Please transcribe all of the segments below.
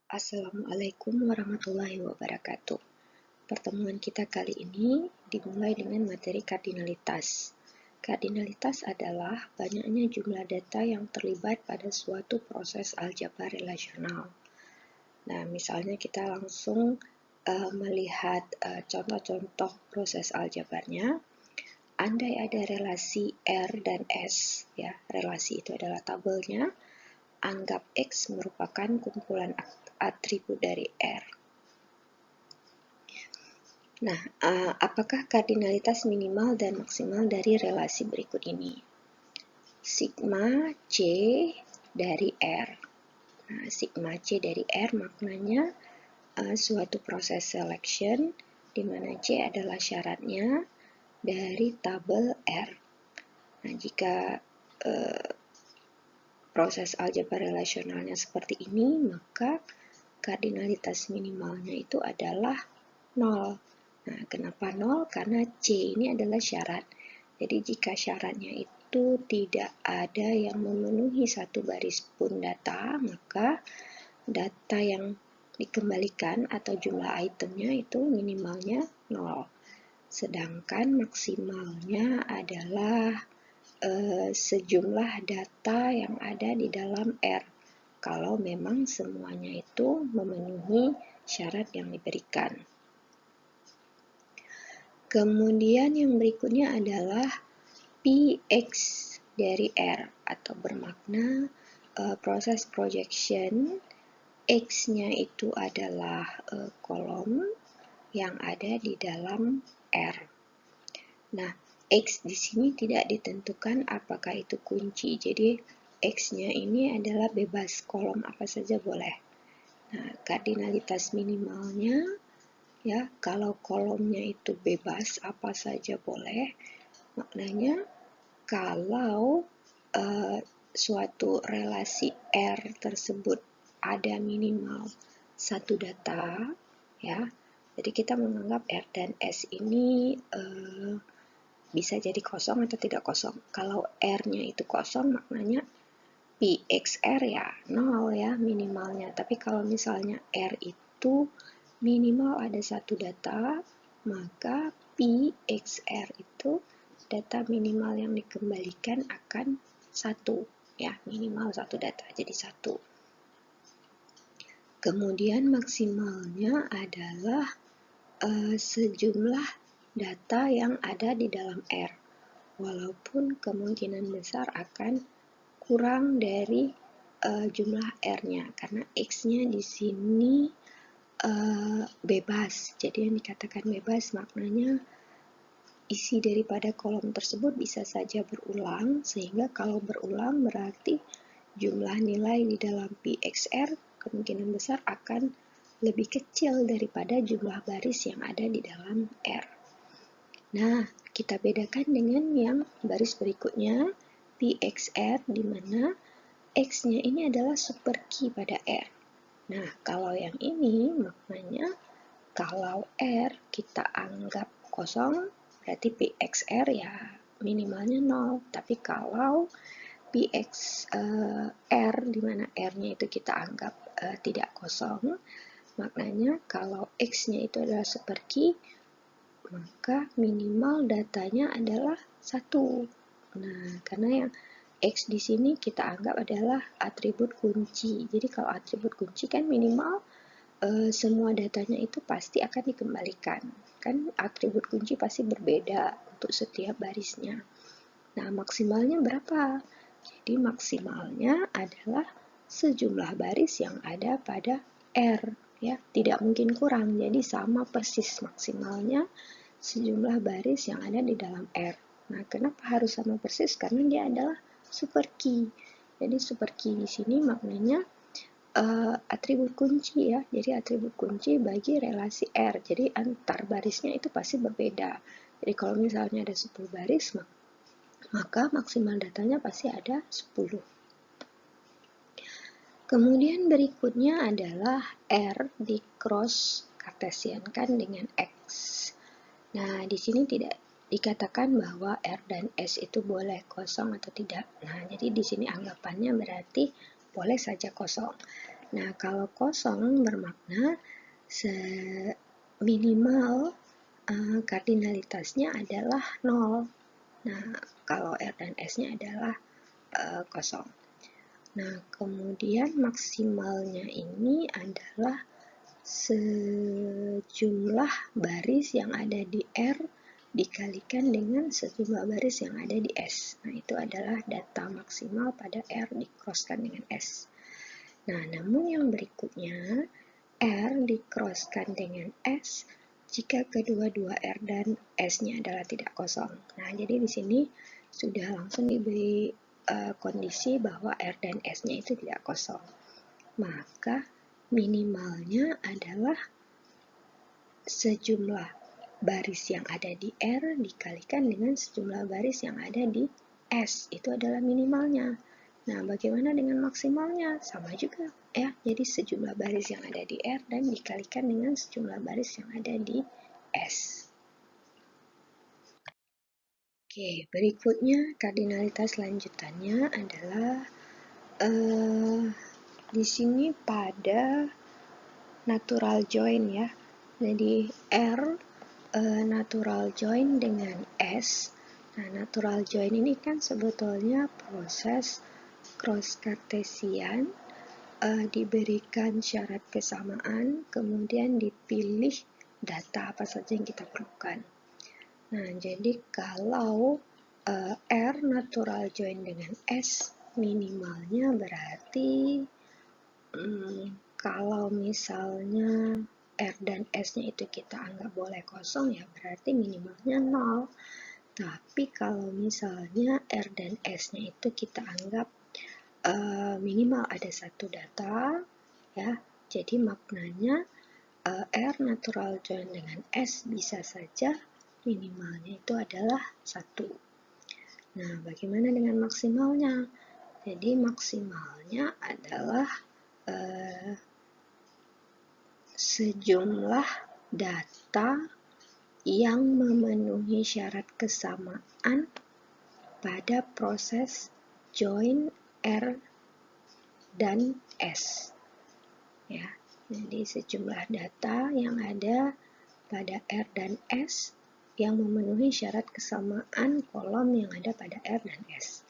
Assalamualaikum warahmatullahi wabarakatuh. Pertemuan kita kali ini dimulai dengan materi kardinalitas. Kardinalitas adalah banyaknya jumlah data yang terlibat pada suatu proses aljabar relasional. Nah, misalnya kita langsung melihat contoh-contoh proses aljabarnya. Andai ada relasi R dan S, ya, relasi itu adalah tabelnya. Anggap X merupakan kumpulan atribut dari R. Nah, apakah kardinalitas minimal dan maksimal dari relasi berikut ini? Sigma C dari R. Nah, sigma C dari R maknanya suatu proses selection di mana C adalah syaratnya dari tabel R. Nah, jika proses aljabar relasionalnya seperti ini, maka kardinalitas minimalnya itu adalah 0. Nah, kenapa 0? Karena C ini adalah syarat. Jadi jika syaratnya itu tidak ada yang memenuhi satu baris pun data, maka data yang dikembalikan atau jumlah itemnya itu minimalnya 0. Sedangkan maksimalnya adalah sejumlah data yang ada di dalam R. Kalau memang semuanya itu memenuhi syarat yang diberikan. Kemudian yang berikutnya adalah Px dari R atau bermakna proses projection X-nya itu adalah kolom yang ada di dalam R. Nah, X di sini tidak ditentukan apakah itu kunci. Jadi X-nya ini adalah bebas, kolom apa saja boleh. Nah, kardinalitas minimalnya, ya, kalau kolomnya itu bebas apa saja boleh, maknanya kalau suatu relasi R tersebut ada minimal satu data, ya, jadi kita menganggap R dan S ini bisa jadi kosong atau tidak kosong. Kalau R-nya itu kosong, maknanya Pxr ya 0 ya minimalnya. Tapi kalau misalnya R itu minimal ada satu data, maka Pxr itu data minimal yang dikembalikan akan 1, ya, minimal satu data jadi 1. Kemudian maksimalnya adalah sejumlah data yang ada di dalam R, walaupun kemungkinan besar akan kurang dari jumlah R-nya, karena X-nya di sini bebas. Jadi yang dikatakan bebas maknanya isi daripada kolom tersebut bisa saja berulang, sehingga kalau berulang berarti jumlah nilai di dalam Pxr kemungkinan besar akan lebih kecil daripada jumlah baris yang ada di dalam R. Nah, kita bedakan dengan yang baris berikutnya, Pxr, di mana X-nya ini adalah superkey pada R. Nah, kalau yang ini maknanya kalau R kita anggap kosong, berarti Pxr ya minimalnya 0. Tapi kalau Pxr di mana R-nya itu kita anggap tidak kosong, maknanya kalau X-nya itu adalah superkey, maka minimal datanya adalah 1. Nah, karena yang X di sini kita anggap adalah atribut kunci. Jadi kalau atribut kunci kan minimal semua datanya itu pasti akan dikembalikan. Kan atribut kunci pasti berbeda untuk setiap barisnya. Nah, maksimalnya berapa? Jadi maksimalnya adalah sejumlah baris yang ada pada R, ya, tidak mungkin kurang. Jadi sama persis maksimalnya sejumlah baris yang ada di dalam R. Nah, kenapa harus sama persis? Karena dia adalah superkey. Jadi superkey di sini maknanya atribut kunci, ya. Jadi atribut kunci bagi relasi R. Jadi antar barisnya itu pasti berbeda. Jadi kalau misalnya ada 10 baris, maka maksimal datanya pasti ada 10. Kemudian berikutnya adalah R di cross kartesiankan dengan X. Nah, di sini tidak dikatakan bahwa R dan S itu boleh kosong atau tidak. Nah, jadi di sini anggapannya berarti boleh saja kosong. Nah, kalau kosong bermakna minimal kardinalitasnya adalah 0. Nah, kalau R dan S-nya adalah kosong. Nah, kemudian maksimalnya ini adalah sejumlah baris yang ada di R dikalikan dengan sejumlah baris yang ada di S. Nah, itu adalah data maksimal pada R di-crosskan dengan S. Nah, namun yang berikutnya, R di-crosskan dengan S jika kedua-dua R dan S-nya adalah tidak kosong. Nah, jadi di sini sudah langsung diberi kondisi bahwa R dan S-nya itu tidak kosong. Maka minimalnya adalah sejumlah baris yang ada di R dikalikan dengan sejumlah baris yang ada di S. Itu adalah minimalnya. Nah, bagaimana dengan maksimalnya? Sama juga ya. Jadi sejumlah baris yang ada di R dan dikalikan dengan sejumlah baris yang ada di S. Oke, berikutnya kardinalitas lanjutannya adalah di sini pada natural join ya. Jadi R natural join dengan S. Nah, natural join ini kan sebetulnya proses cross Cartesian, diberikan syarat kesamaan, kemudian dipilih data apa saja yang kita perlukan. Nah, jadi kalau R natural join dengan S, minimalnya berarti kalau misalnya R dan S-nya itu kita anggap boleh kosong, ya berarti minimalnya 0. Tapi kalau misalnya R dan S-nya itu kita anggap minimal ada satu data, ya, jadi maknanya R natural join dengan S bisa saja minimalnya itu adalah 1. Nah, bagaimana dengan maksimalnya? Jadi maksimalnya adalah sejumlah data yang memenuhi syarat kesamaan pada proses join R dan S. Ya, jadi sejumlah data yang ada pada R dan S yang memenuhi syarat kesamaan kolom yang ada pada R dan S.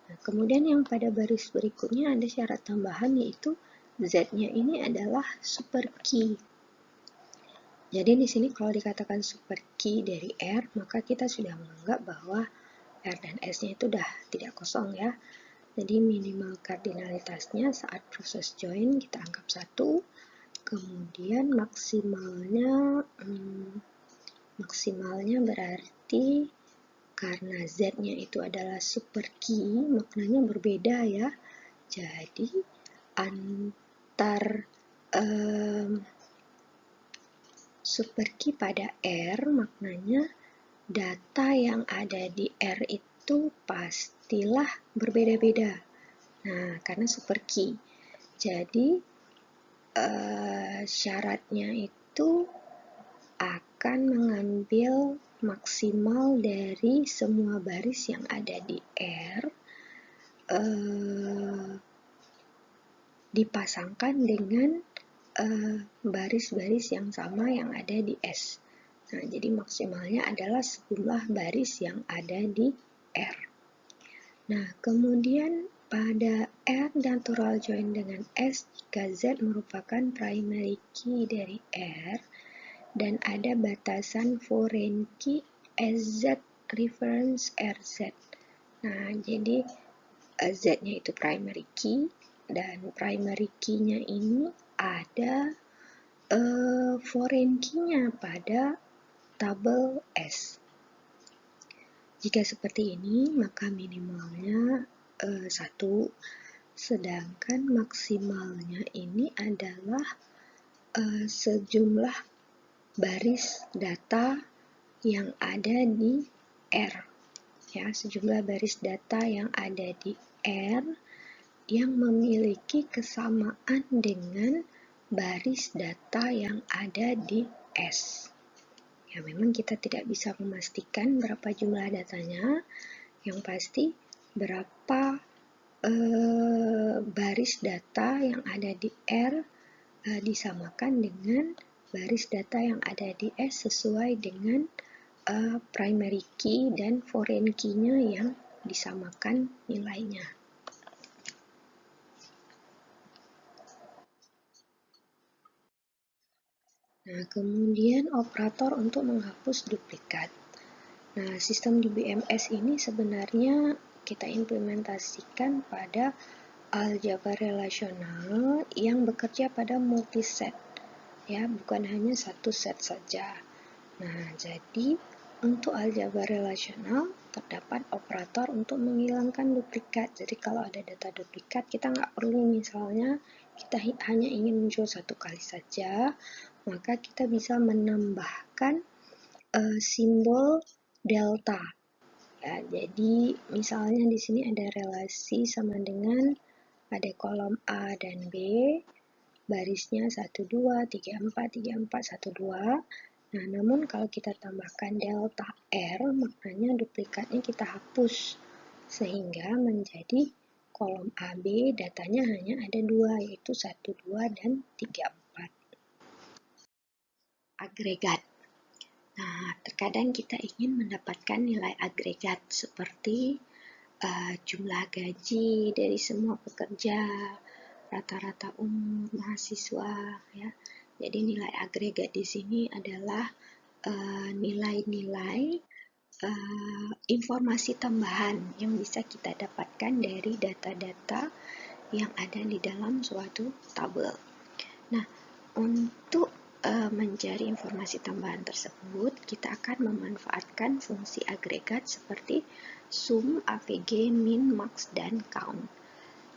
Nah, kemudian yang pada baris berikutnya ada syarat tambahan, yaitu Z-nya ini adalah super key. Jadi di sini kalau dikatakan super key dari R, maka kita sudah menganggap bahwa R dan S-nya itu sudah tidak kosong ya. Jadi minimal kardinalitasnya saat proses join kita anggap 1. Kemudian maksimalnya berarti karena Z-nya itu adalah super key, maknanya berbeda ya. Jadi antar super key pada R, maknanya data yang ada di R itu pastilah berbeda-beda. Nah, karena super key. Jadi syaratnya itu akan mengambil maksimal dari semua baris yang ada di R dipasangkan dengan baris-baris yang sama yang ada di S. Nah, jadi maksimalnya adalah sejumlah baris yang ada di R. Nah, kemudian pada R natural join dengan S jika Z merupakan primary key dari R dan ada batasan foreign key SZ reference RZ. Nah, jadi Z-nya itu primary key dan primary key-nya ini ada foreign key-nya pada tabel S. Jika seperti ini, maka minimalnya 1, sedangkan maksimalnya ini adalah sejumlah baris data yang ada di R. Ya, sejumlah baris data yang ada di R yang memiliki kesamaan dengan baris data yang ada di S. Ya, memang kita tidak bisa memastikan berapa jumlah datanya, yang pasti berapa baris data yang ada di R disamakan dengan baris data yang ada di S sesuai dengan primary key dan foreign key-nya yang disamakan nilainya. Nah, kemudian operator untuk menghapus duplikat. Nah, sistem di BMS ini sebenarnya kita implementasikan pada aljabar relasional yang bekerja pada multiset, ya, bukan hanya satu set saja. Nah, jadi untuk aljabar relasional terdapat operator untuk menghilangkan duplikat. Jadi kalau ada data duplikat, kita nggak perlu misalnya kita hanya ingin muncul satu kali saja, maka kita bisa menambahkan simbol delta. Ya, jadi misalnya di sini ada relasi sama dengan ada kolom A dan B, barisnya 1, 2, 3, 4, 3, 4, 1, 2. Nah, namun kalau kita tambahkan delta R, maknanya duplikatnya kita hapus, sehingga menjadi kolom AB datanya hanya ada 2, yaitu 1, 2, dan 3, 4. Agregat. Nah, terkadang kita ingin mendapatkan nilai agregat seperti jumlah gaji dari semua pekerja, rata-rata umur mahasiswa, ya. Jadi nilai agregat di sini adalah nilai-nilai informasi tambahan yang bisa kita dapatkan dari data-data yang ada di dalam suatu tabel. Nah, untuk mencari informasi tambahan tersebut, kita akan memanfaatkan fungsi agregat seperti sum, AVG, min, max, dan count.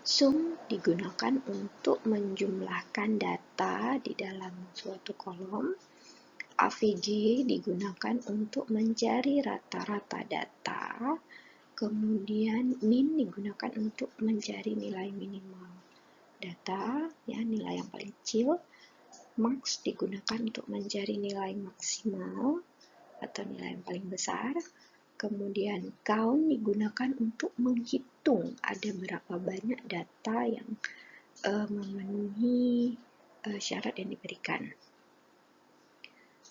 Sum digunakan untuk menjumlahkan data di dalam suatu kolom. AVG digunakan untuk mencari rata-rata data. Kemudian min digunakan untuk mencari nilai minimal data, ya, nilai yang paling kecil. Max digunakan untuk mencari nilai maksimal atau nilai yang paling besar. Kemudian count digunakan untuk menghitung ada berapa banyak data yang memenuhi syarat yang diberikan.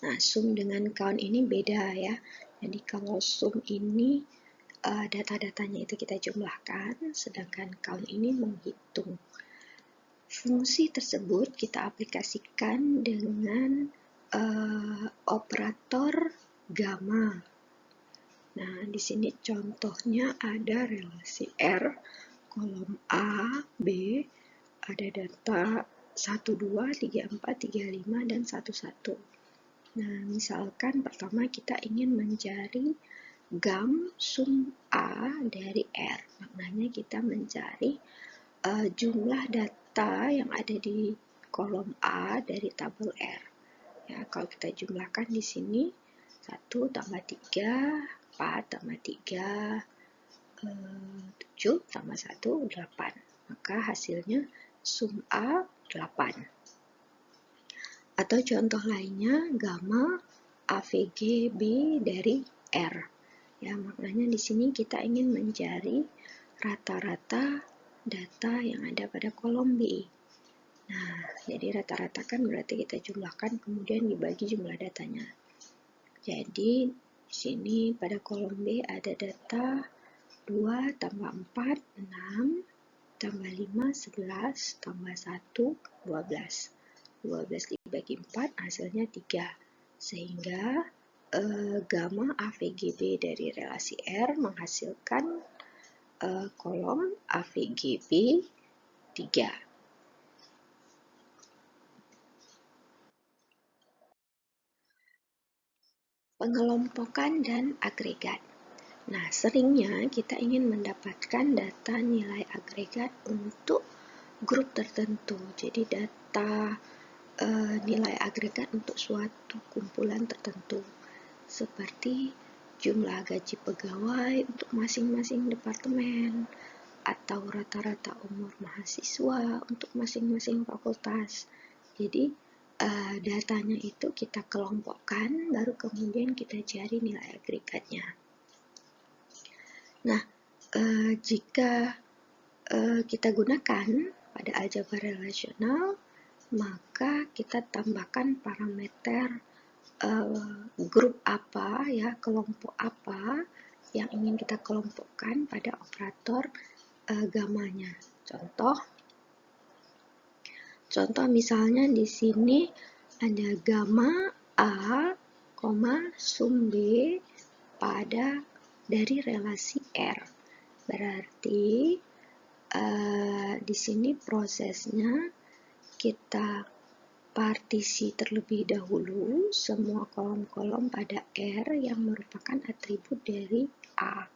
Nah, sum dengan count ini beda, ya. Jadi kalau sum ini data-datanya itu kita jumlahkan, sedangkan count ini menghitung. Fungsi tersebut kita aplikasikan dengan operator gamma. Nah, di sini contohnya ada relasi R, kolom A, B, ada data 1, 2, 3, 4, 3, 5, dan 1, 1. Nah, misalkan pertama kita ingin mencari gam sum A dari R. Maknanya kita mencari jumlah data yang ada di kolom A dari tabel R. Ya, kalau kita jumlahkan di sini 1 tambah 3, 4 tambah 3, 7 tambah 1, 8. Maka hasilnya sum A 8. Atau contoh lainnya, gamma AVG B dari R. Ya, maknanya di sini kita ingin mencari rata-rata data yang ada pada kolom B. Nah, jadi rata-rata kan berarti kita jumlahkan kemudian dibagi jumlah datanya. Jadi di sini pada kolom B ada data 2 tambah 4, 6, tambah 5, 11, tambah 1, 12. 12 dibagi 4 hasilnya 3. Sehingga gamma AVGB dari relasi R menghasilkan kolom AVGB 3. Pengelompokan dan agregat. Nah, seringnya kita ingin mendapatkan data nilai agregat untuk grup tertentu. Jadi data nilai agregat untuk suatu kumpulan tertentu. Seperti jumlah gaji pegawai untuk masing-masing departemen, atau rata-rata umur mahasiswa untuk masing-masing fakultas. Jadi datanya itu kita kelompokkan, baru kemudian kita cari nilai agregatnya. Nah, jika kita gunakan pada aljabar relasional, maka kita tambahkan parameter grup apa, ya, kelompok apa yang ingin kita kelompokkan pada operator gamanya. Contoh misalnya di sini ada gamma A, sum B pada dari relasi R. Berarti di sini prosesnya kita partisi terlebih dahulu semua kolom-kolom pada R yang merupakan atribut dari A.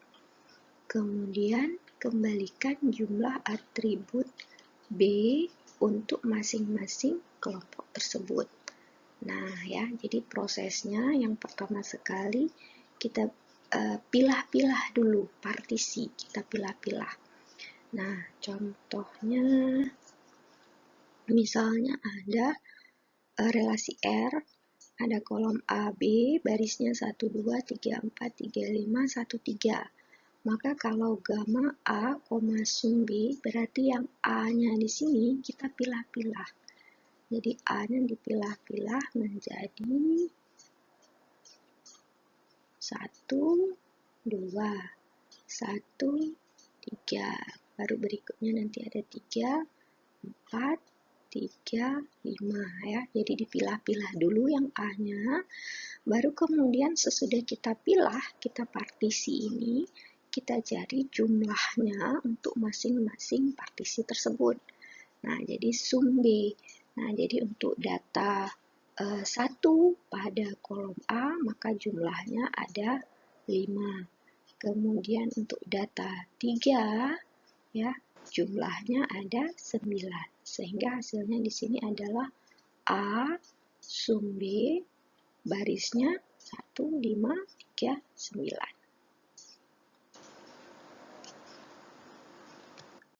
Kemudian kembalikan jumlah atribut B untuk masing-masing kelompok tersebut. Nah, ya, jadi prosesnya yang pertama sekali kita pilah-pilah dulu partisi, kita pilah-pilah. Nah, contohnya misalnya ada relasi R, ada kolom A, B, barisnya 1, 2, 3, 4, 3, 5, 1, 3. Maka kalau gamma A, sum B, berarti yang A-nya di sini kita pilah-pilah. Jadi A-nya dipilah-pilah menjadi 1, 2, 1, 3. Baru berikutnya nanti ada 3, 4, 3, 5, ya. Jadi dipilah-pilah dulu yang A-nya, baru kemudian sesudah kita pilah, kita partisi ini, kita cari jumlahnya untuk masing-masing partisi tersebut. Nah, jadi sum B. Nah, jadi untuk data 1 pada kolom A, maka jumlahnya ada 5. Kemudian untuk data 3, ya, jumlahnya ada 9. Sehingga hasilnya di sini adalah A sum B, barisnya 1, 5, 3, 9.